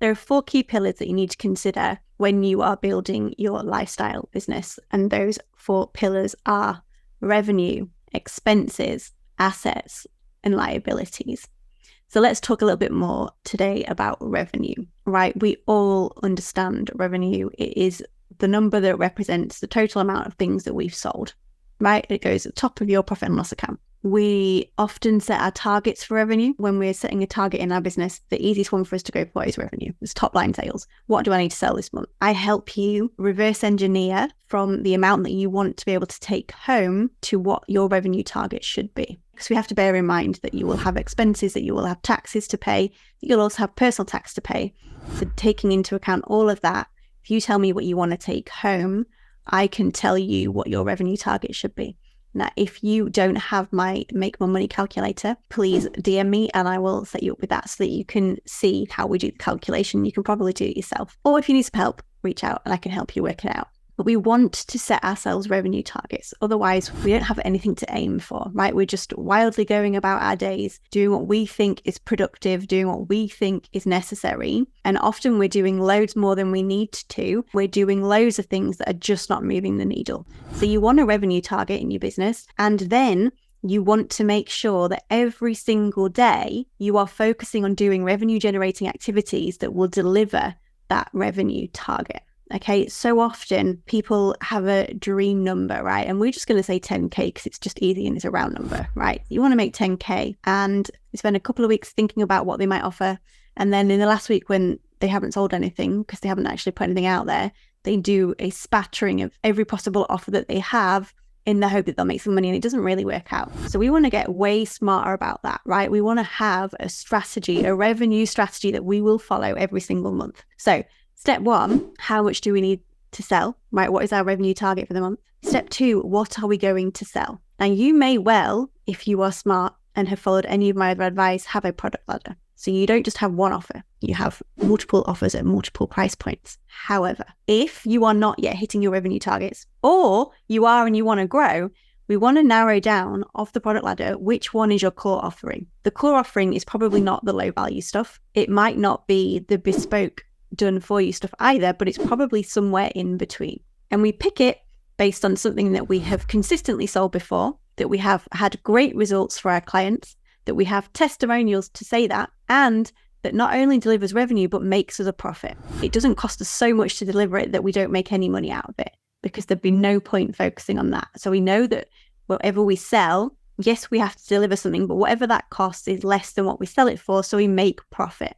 There are 4 key pillars that you need to consider when you are building your lifestyle business. And those 4 pillars are revenue, expenses, assets, and liabilities. So let's talk a little bit more today about revenue, right? We all understand revenue. It is the number that represents the total amount of things that we've sold, right? It goes at the top of your profit and loss account. We often set our targets for revenue. When we're setting a target in our business, the easiest one for us to go for is revenue. It's top line sales. What do I need to sell this month? I help you reverse engineer from the amount that you want to be able to take home to what your revenue target should be. Because we have to bear in mind that you will have expenses, that you will have taxes to pay, that you'll also have personal tax to pay. So taking into account all of that, if you tell me what you want to take home, I can tell you what your revenue target should be. Now, if you don't have my Make More Money calculator, please DM me and I will set you up with that so that you can see how we do the calculation. You can probably do it yourself. Or if you need some help, reach out and I can help you work it out. But we want to set ourselves revenue targets. Otherwise, we don't have anything to aim for, right? We're just wildly going about our days, doing what we think is productive, doing what we think is necessary. And often we're doing loads more than we need to. We're doing loads of things that are just not moving the needle. So you want a revenue target in your business, and then you want to make sure that every single day you are focusing on doing revenue generating activities that will deliver that revenue target. Okay, so often people have a dream number, right? And we're just going to say 10K because it's just easy and it's a round number, right? You want to make 10K and you spend a couple of weeks thinking about what they might offer. And then in the last week when they haven't sold anything because they haven't actually put anything out there, they do a spattering of every possible offer that they have in the hope that they'll make some money, and it doesn't really work out. So we want to get way smarter about that, right? We want to have a strategy, a revenue strategy that we will follow every single month. So step 1, how much do we need to sell, right? What is our revenue target for the month? Step 2, what are we going to sell? Now, you may well, if you are smart and have followed any of my other advice, have a product ladder. So you don't just have one offer, you have multiple offers at multiple price points. However, if you are not yet hitting your revenue targets, or you are and you want to grow, we want to narrow down off the product ladder, which one is your core offering. The core offering is probably not the low value stuff. It might not be the bespoke done for you stuff either, but it's probably somewhere in between. And we pick it based on something that we have consistently sold before, that we have had great results for our clients, that we have testimonials to say that, and that not only delivers revenue, but makes us a profit. It doesn't cost us so much to deliver it that we don't make any money out of it, because there'd be no point focusing on that. So we know that whatever we sell, yes, we have to deliver something, but whatever that costs is less than what we sell it for, so we make profit.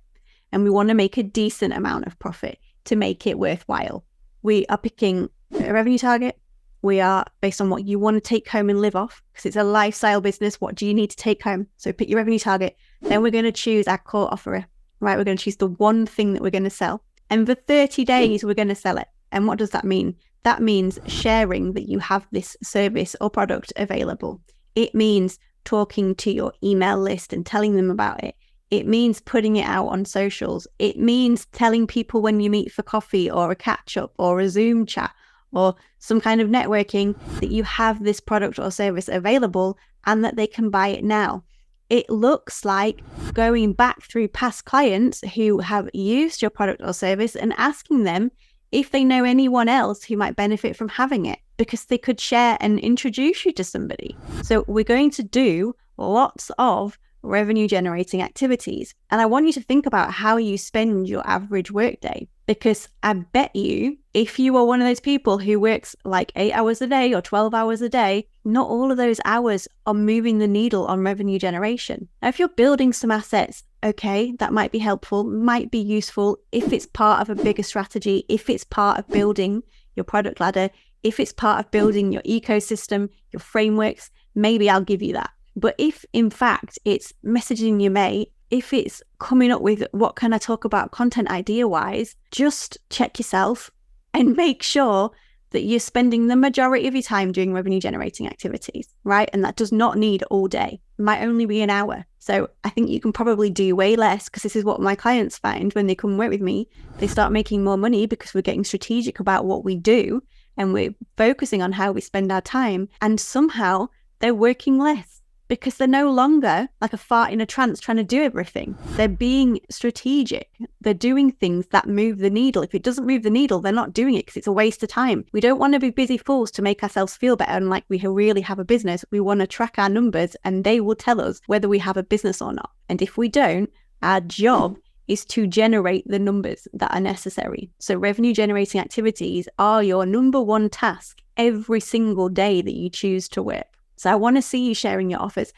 And we want to make a decent amount of profit to make it worthwhile. We are picking a revenue target. We are based on what you want to take home and live off, because it's a lifestyle business. What do you need to take home? So pick your revenue target. Then we're going to choose our core offer, right? We're going to choose the one thing that we're going to sell. And for 30 days, we're going to sell it. And what does that mean? That means sharing that you have this service or product available. It means talking to your email list and telling them about it. It means putting it out on socials. It means telling people when you meet for coffee or a catch up or a Zoom chat or some kind of networking that you have this product or service available and that they can buy it now. It looks like going back through past clients who have used your product or service and asking them if they know anyone else who might benefit from having it, because they could share and introduce you to somebody. So we're going to do lots of revenue generating activities. And I want you to think about how you spend your average workday, because I bet you if you are one of those people who works like 8 hours a day or 12 hours a day, not all of those hours are moving the needle on revenue generation. Now, if you're building some assets, okay, that might be helpful, might be useful if it's part of a bigger strategy, if it's part of building your product ladder, if it's part of building your ecosystem, your frameworks, maybe I'll give you that. But if in fact it's messaging your mate, if it's coming up with what can I talk about content idea wise, just check yourself and make sure that you're spending the majority of your time doing revenue generating activities, right? And that does not need all day. It might only be an hour. So I think you can probably do way less, because this is what my clients find when they come work with me. They start making more money because we're getting strategic about what we do and we're focusing on how we spend our time, and somehow they're working less, because they're no longer like a fart in a trance trying to do everything. They're being strategic. They're doing things that move the needle. If it doesn't move the needle, they're not doing it because it's a waste of time. We don't want to be busy fools to make ourselves feel better and like we really have a business. We want to track our numbers and they will tell us whether we have a business or not. And if we don't, our job is to generate the numbers that are necessary. So revenue generating activities are your number one task every single day that you choose to work. So I want to see you sharing your offers,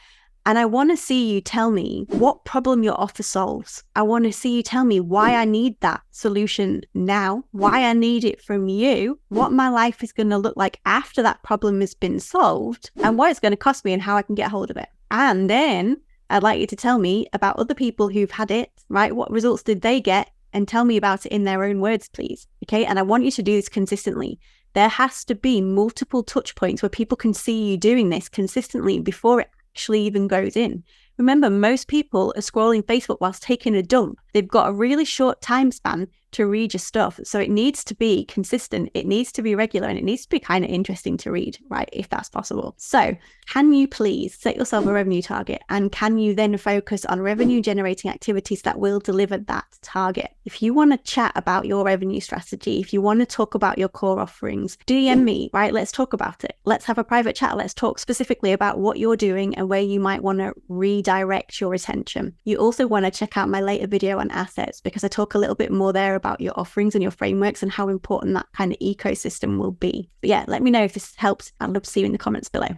and I want to see you tell me what problem your offer solves. I want to see you tell me why I need that solution now, why I need it from you, what my life is going to look like after that problem has been solved, and what it's going to cost me and how I can get hold of it. And then I'd like you to tell me about other people who've had it, right? What results did they get? And tell me about it in their own words, please. Okay. And I want you to do this consistently. There has to be multiple touch points where people can see you doing this consistently before it actually even goes in. Remember, most people are scrolling Facebook whilst taking a dump. They've got a really short time span to read your stuff. So it needs to be consistent. It needs to be regular, and it needs to be kind of interesting to read, right? If that's possible. So can you please set yourself a revenue target, and can you then focus on revenue generating activities that will deliver that target? If you want to chat about your revenue strategy, if you want to talk about your core offerings, DM me, right? Let's talk about it. Let's have a private chat. Let's talk specifically about what you're doing and where you might want to redirect your attention. You also want to check out my later video on assets, because I talk a little bit more there about your offerings and your frameworks and how important that kind of ecosystem will be. But yeah, let me know if this helps. I'd love to see you in the comments below.